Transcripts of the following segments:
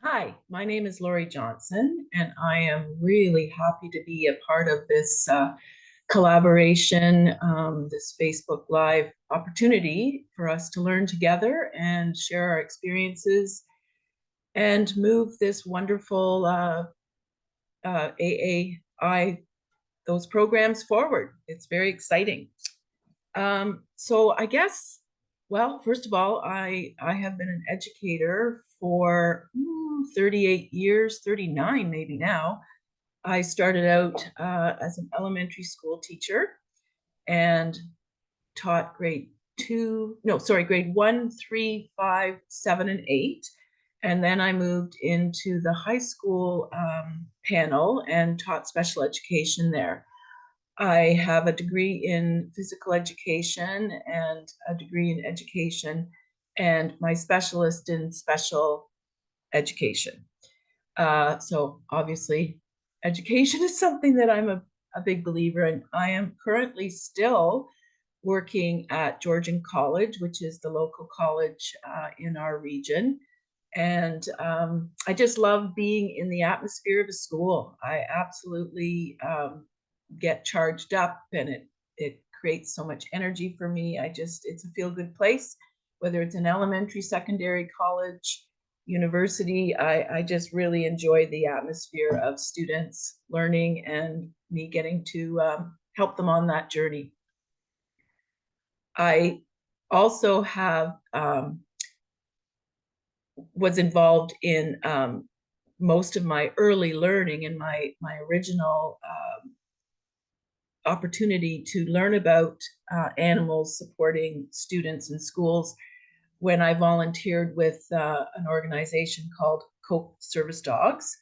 Hi, my name is Lori Johnson, and I am really happy to be a part of this collaboration, this Facebook Live opportunity for us to learn together and share our experiences and move this wonderful AAI, those programs forward. It's very exciting. So I guess, well, first of all, I have been an educator for 38 years, 39 maybe now. I started out as an elementary school teacher and taught grade 1, 3, 5, 7, and 8. And then I moved into the high school panel and taught special education there. I have a degree in physical education and a degree in education, and my specialist in special education. So obviously, education is something that I'm a big believer in. I am currently still working at Georgian College, which is the local college in our region. And I just love being in the atmosphere of a school. I absolutely get charged up, and it creates so much energy for me. It's a feel good place, whether it's an elementary, secondary, college, university. I just really enjoy the atmosphere of students learning and me getting to help them on that journey. I also have was involved in most of my early learning and my original opportunity to learn about animals supporting students in schools when I volunteered with an organization called Cope Service Dogs.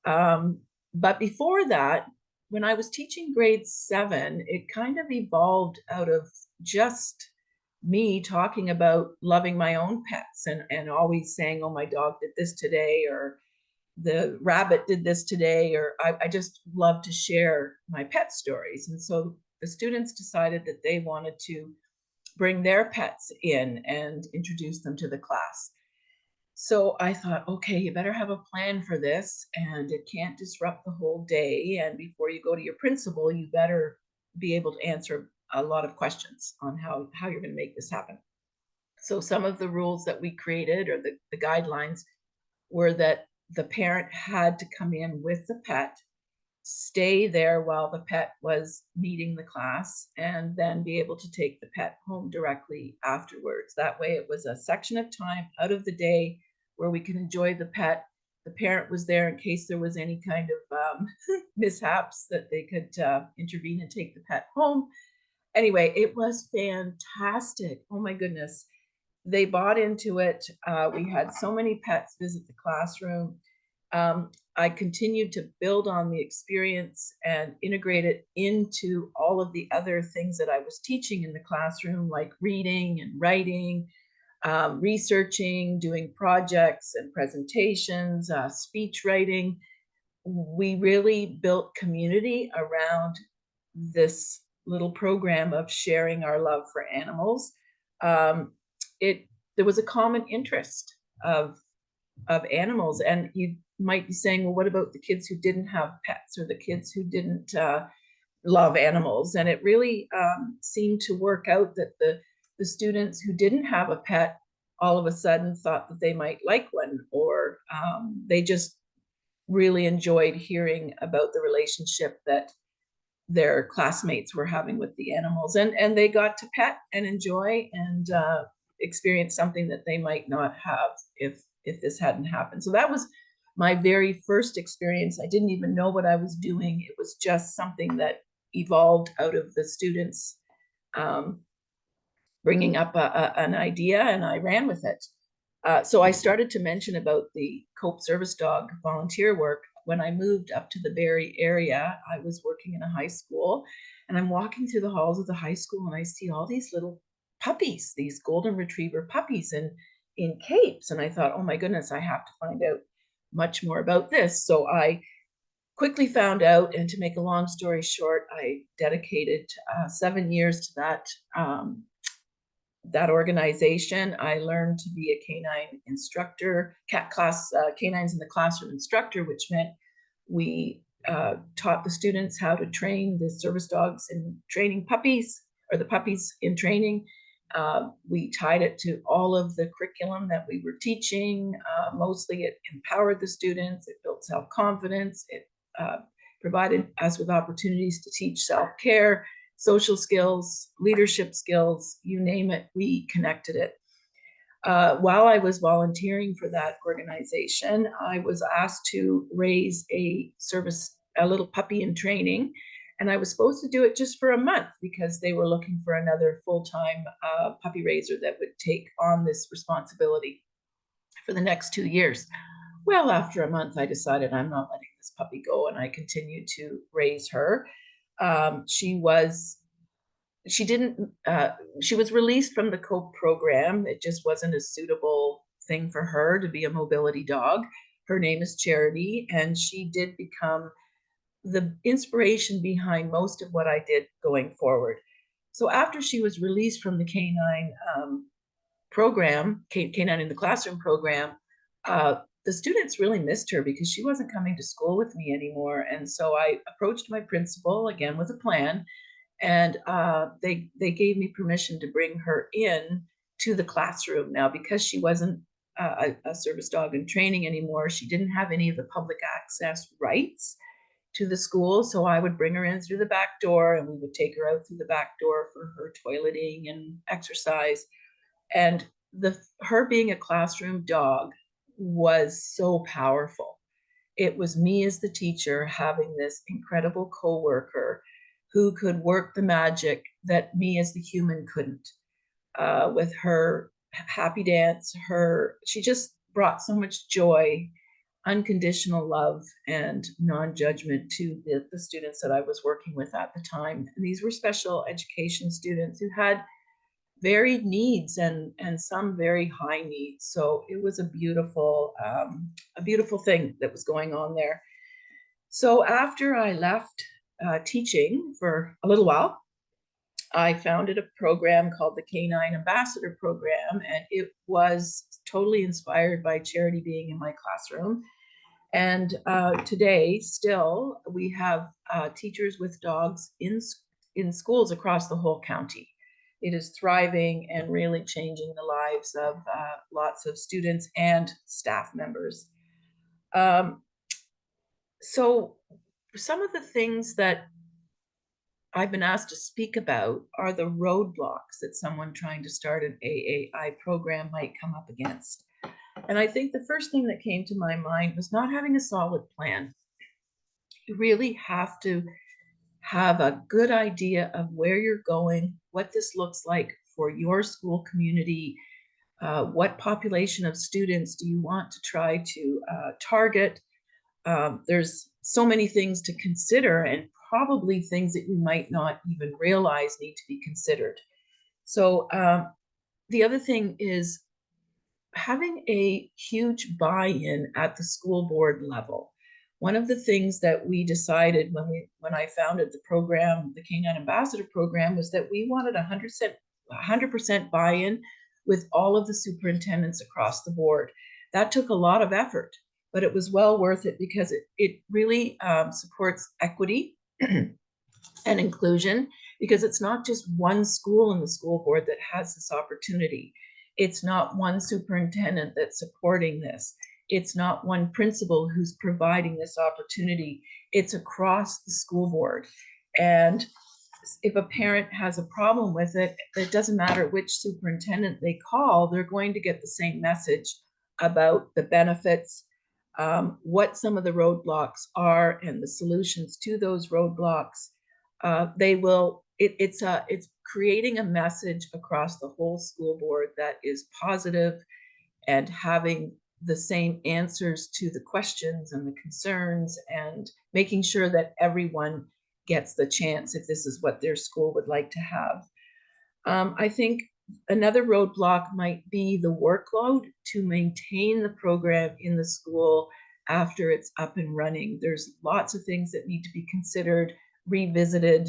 But before that, when I was teaching grade 7, it kind of evolved out of just me talking about loving my own pets and always saying, oh, my dog did this today, or the rabbit did this today, or I just love to share my pet stories. And so the students decided that they wanted to bring their pets in and introduce them to the class. So I thought, okay, you better have a plan for this, and it can't disrupt the whole day. And before you go to your principal, you better be able to answer a lot of questions on how you're going to make this happen. So some of the rules that we created, or the guidelines, were that the parent had to come in with the pet, stay there while the pet was meeting the class, and then be able to take the pet home directly afterwards. That way it was a section of time out of the day where we could enjoy the pet. The parent was there in case there was any kind of mishaps, that they could intervene and take the pet home. Anyway, it was fantastic. Oh my goodness. They bought into it. We had so many pets visit the classroom. I continued to build on the experience and integrate it into all of the other things that I was teaching in the classroom, like reading and writing, researching, doing projects and presentations, speech writing. We really built community around this little program of sharing our love for animals. Um, it There was a common interest of animals, and you might be saying, well, what about the kids who didn't have pets, or the kids who didn't love animals? And it really seemed to work out that the students who didn't have a pet all of a sudden thought that they might like one, or they just really enjoyed hearing about the relationship that their classmates were having with the animals, and they got to pet and enjoy and experience something that they might not have if this hadn't happened. So that was my very first experience. I didn't even know what I was doing. It was just something that evolved out of the students um, bringing up an idea, and I ran with it. So I started to mention about the Cope Service Dog volunteer work. When I moved up to the Barrie area, I was working in a high school, and I'm walking through the halls of the high school, and I see all these little puppies, these golden retriever puppies in capes. And I thought, oh my goodness, I have to find out much more about this. So I quickly found out, and to make a long story short, I dedicated 7 years to that that organization, I learned to be a canine instructor, canines in the classroom instructor, which meant we taught the students how to train the service dogs in training puppies, or the puppies in training. We tied it to all of the curriculum that we were teaching. Mostly it empowered the students, it built self-confidence, it provided us with opportunities to teach self-care, social skills, leadership skills, you name it, we connected it. While I was volunteering for that organization, I was asked to raise a little puppy in training. And I was supposed to do it just for a month because they were looking for another full-time puppy raiser that would take on this responsibility for the next 2 years. Well, after a month, I decided I'm not letting this puppy go, and I continued to raise her. She was released from the COPE program. It just wasn't a suitable thing for her to be a mobility dog. Her name is Charity, and she did become the inspiration behind most of what I did going forward. So after she was released from the canine program, canine in the classroom program, the students really missed her because she wasn't coming to school with me anymore. And so I approached my principal again with a plan, and they gave me permission to bring her in to the classroom. Now, because she wasn't a service dog in training anymore, she didn't have any of the public access rights to the school. So I would bring her in through the back door, and we would take her out through the back door for her toileting and exercise. And her being a classroom dog was so powerful. It was me as the teacher having this incredible coworker who could work the magic that me as the human couldn't. With her happy dance, she just brought so much joy, unconditional love, and non-judgment to the students that I was working with at the time. And these were special education students who had varied needs and some very high needs. So it was a beautiful thing that was going on there. So after I left teaching for a little while, I founded a program called the Canine Ambassador Program, and it was totally inspired by Charity being in my classroom. And today, still, we have teachers with dogs in schools across the whole county. It is thriving and really changing the lives of lots of students and staff members. So some of the things that I've been asked to speak about are the roadblocks that someone trying to start an AAI program might come up against. And I think the first thing that came to my mind was not having a solid plan. You really have to have a good idea of where you're going, what this looks like for your school community, what population of students do you want to try to target. There's so many things to consider, and probably things that you might not even realize need to be considered. So the other thing is having a huge buy-in at the school board level. One of the things that we decided when I founded the program, the Canine Ambassador Program, was that we wanted 100% buy-in with all of the superintendents across the board. That took a lot of effort, but it was well worth it because it really supports equity and inclusion, because it's not just one school in the school board that has this opportunity. It's not one superintendent that's supporting this. It's not one principal who's providing this opportunity. It's across the school board. And if a parent has a problem with it, it doesn't matter which superintendent they call, they're going to get the same message about the benefits, what some of the roadblocks are, and the solutions to those roadblocks. It's creating a message across the whole school board that is positive and having the same answers to the questions and the concerns, and making sure that everyone gets the chance if this is what their school would like to have. I think another roadblock might be the workload to maintain the program in the school after it's up and running. There's lots of things that need to be considered, revisited.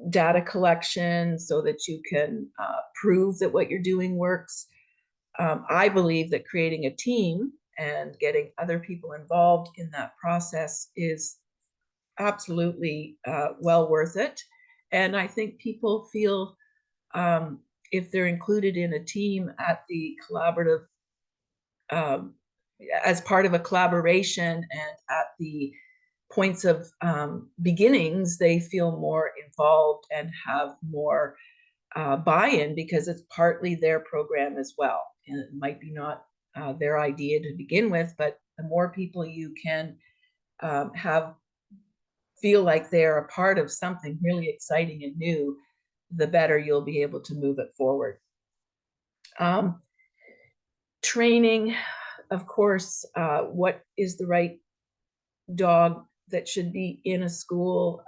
data collection so that you can prove that what you're doing works. I believe that creating a team and getting other people involved in that process is absolutely well worth it. And I think people feel if they're included in a team at the collaborative, um, as part of a collaboration and at the points of beginnings, they feel more involved and have more buy-in because it's partly their program as well. And it might be not their idea to begin with, but the more people you can have feel like they're a part of something really exciting and new, the better you'll be able to move it forward. Training, of course, what is the right dog that should be in a school?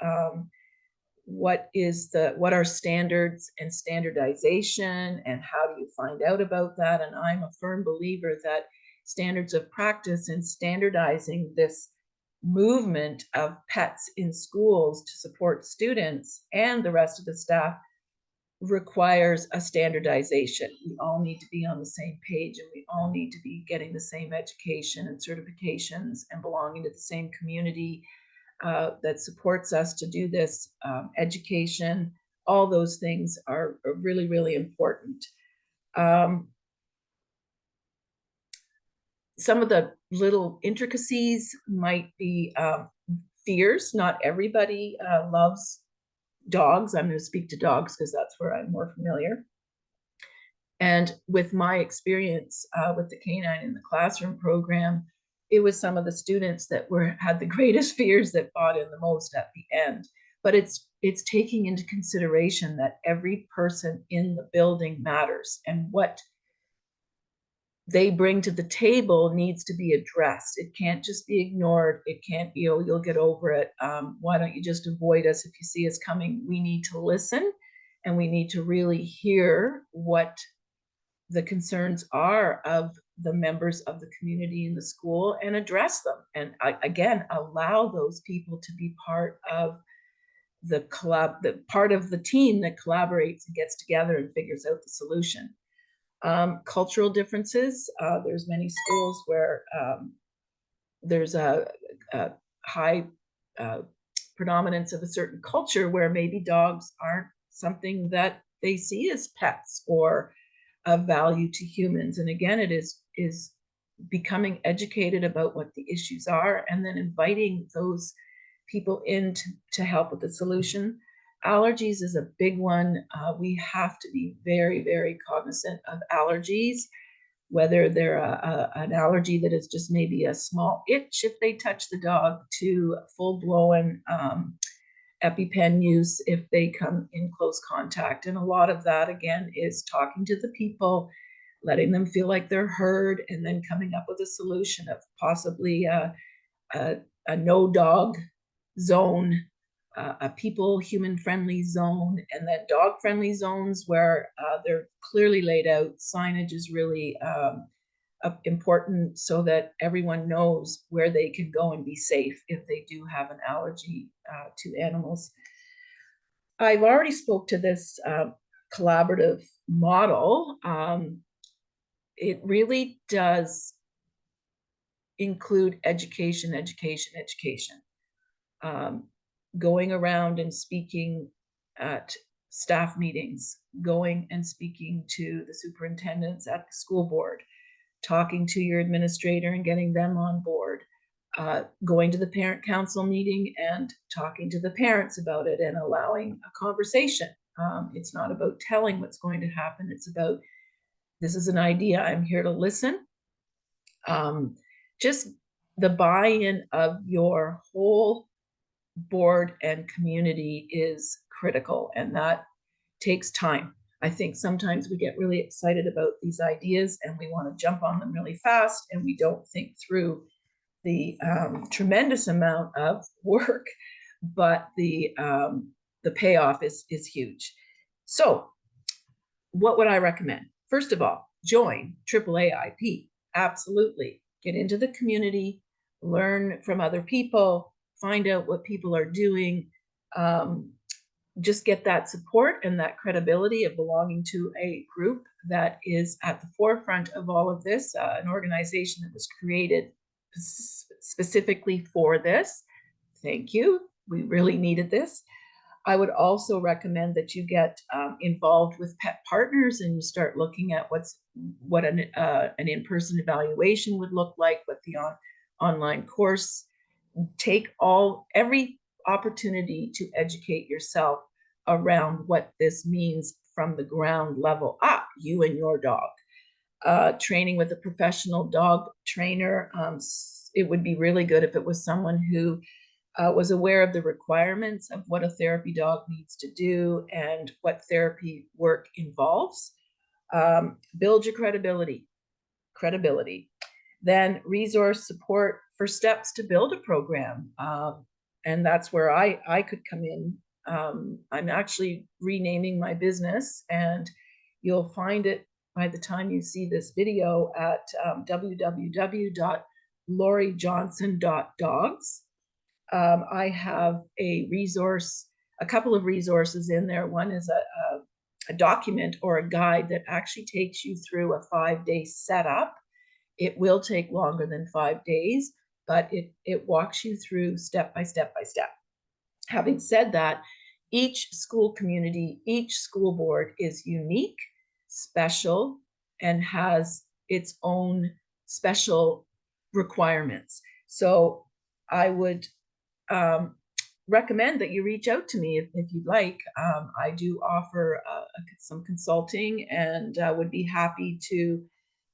What are standards and standardization, and how do you find out about that? And I'm a firm believer that standards of practice and standardizing this movement of pets in schools to support students and the rest of the staff requires a standardization. We all need to be on the same page, and we all need to be getting the same education and certifications and belonging to the same community that supports us to do this. Education, all those things are really, really important. Some of the little intricacies might be fears. Not everybody loves dogs. I'm going to speak to dogs because that's where I'm more familiar. And with my experience with the Canine in the Classroom program, it was some of the students that had the greatest fears that bought in the most at the end. But it's taking into consideration that every person in the building matters, and what they bring to the table needs to be addressed. It can't just be ignored. It can't be, oh, you'll get over it. Why don't you just avoid us if you see us coming? We need to listen, and we need to really hear what the concerns are of the members of the community in the school and address them. And again, allow those people to be part of the part of the team that collaborates and gets together and figures out the solution. Cultural differences. There's many schools where there's a high predominance of a certain culture where maybe dogs aren't something that they see as pets or of value to humans. And again, it is becoming educated about what the issues are and then inviting those people in to help with the solution. Allergies is a big one. We have to be very, very cognizant of allergies, whether they're an allergy that is just maybe a small itch if they touch the dog, to full-blown EpiPen use if they come in close contact. And a lot of that, again, is talking to the people, letting them feel like they're heard, and then coming up with a solution of possibly a no dog zone, a people human-friendly zone, and then dog-friendly zones where they're clearly laid out. Signage is really important so that everyone knows where they can go and be safe if they do have an allergy to animals. I've already spoke to this collaborative model. It really does include education, education, education. Going around and speaking at staff meetings, going and speaking to the superintendents at the school board, talking to your administrator and getting them on board, going to the parent council meeting and talking to the parents about it and allowing a conversation. It's not about telling what's going to happen. It's about, this is an idea, I'm here to listen. Just the buy-in of your whole board and community is critical, and that takes time. I think sometimes we get really excited about these ideas and we want to jump on them really fast, and we don't think through the tremendous amount of work, but the payoff is huge. So what would I recommend? First of all, join AAAIP. Absolutely. Get into the community, learn from other people, find out what people are doing. just get that support and that credibility of belonging to a group that is at the forefront of all of this, an organization that was created specifically for this. Thank you. We really needed this. I would also recommend that you get involved with pet partners and you start looking at what an in-person evaluation would look like, what the online course. Take every opportunity to educate yourself around what this means from the ground level up, you and your dog. Training with a professional dog trainer. It would be really good if it was someone who was aware of the requirements of what a therapy dog needs to do and what therapy work involves. Build your credibility. Then resource support for steps to build a program. And that's where I could come in. I'm actually renaming my business, and you'll find it by the time you see this video at www.lauriejohnson.dogs. I have a couple of resources in there. One is a document or a guide that actually takes you through a 5-day setup. It will take longer than 5 days, but it walks you through step by step by step. Having said that, each school community, each school board is unique, special, and has its own special requirements. So I would recommend that you reach out to me if you'd like. I do offer some consulting, and would be happy to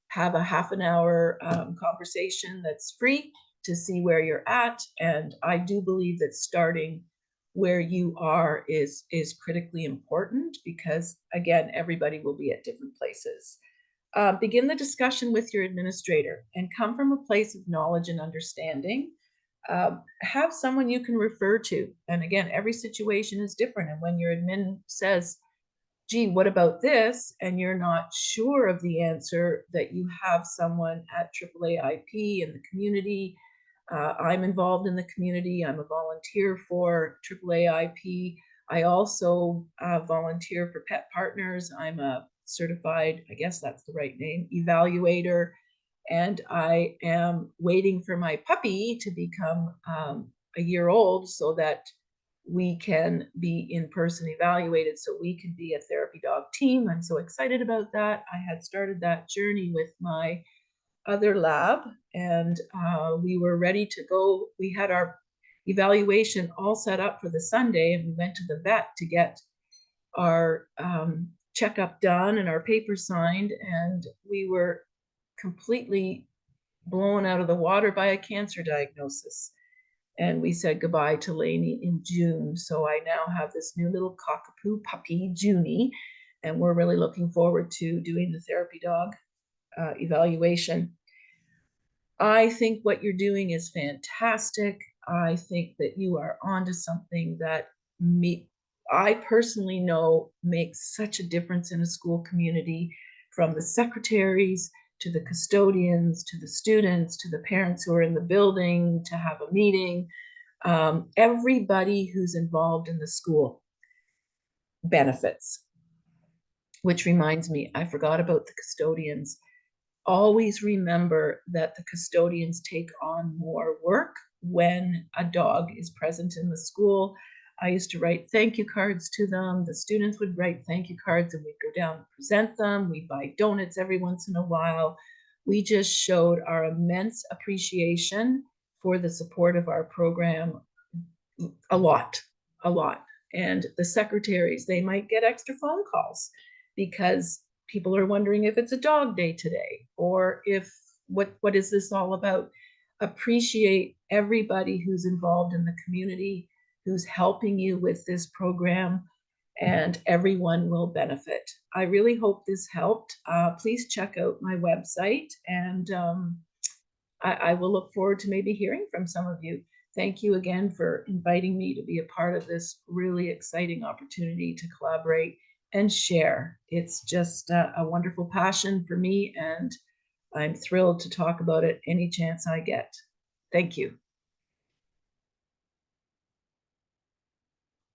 have a half an hour conversation that's free to see where you're at. And I do believe that starting where you are is critically important, because again, everybody will be at different places. Begin the discussion with your administrator and come from a place of knowledge and understanding. Have someone you can refer to. And again, every situation is different. And when your admin says, gee, what about this? And you're not sure of the answer, that you have someone at AAAIP in the community. I'm involved in the community. I'm a volunteer for AAAIP. I also volunteer for Pet Partners. I'm a certified, I guess that's the right name, evaluator. And I am waiting for my puppy to become a year old so that we can be in-person evaluated, so we can be a therapy dog team. I'm so excited about that. I had started that journey with my other lab, and we were ready to go. We had our evaluation all set up for the Sunday, and we went to the vet to get our checkup done and our papers signed, and we were completely blown out of the water by a cancer diagnosis. And we said goodbye to Lainey in June. So I now have this new little cockapoo puppy, Junie, and we're really looking forward to doing the therapy dog evaluation. I think what you're doing is fantastic. I think that you are onto something that I personally know makes such a difference in a school community, from the secretaries to the custodians, to the students, to the parents who are in the building to have a meeting. Everybody who's involved in the school benefits. Which reminds me, I forgot about the custodians. Always remember that the custodians take on more work when a dog is present in the school. I used to write thank you cards to them. The students would write thank you cards, and we'd go down and present them. We'd buy donuts every once in a while. We just showed our immense appreciation for the support of our program. A lot. And the secretaries, they might get extra phone calls because people are wondering if it's a dog day today, or if what is this all about. Appreciate everybody who's involved in the community, who's helping you with this program, and everyone will benefit. I really hope this helped. Please check out my website, and I will look forward to maybe hearing from some of you. Thank you again for inviting me to be a part of this really exciting opportunity to collaborate and share. It's just a wonderful passion for me, and I'm thrilled to talk about it any chance I get. Thank you.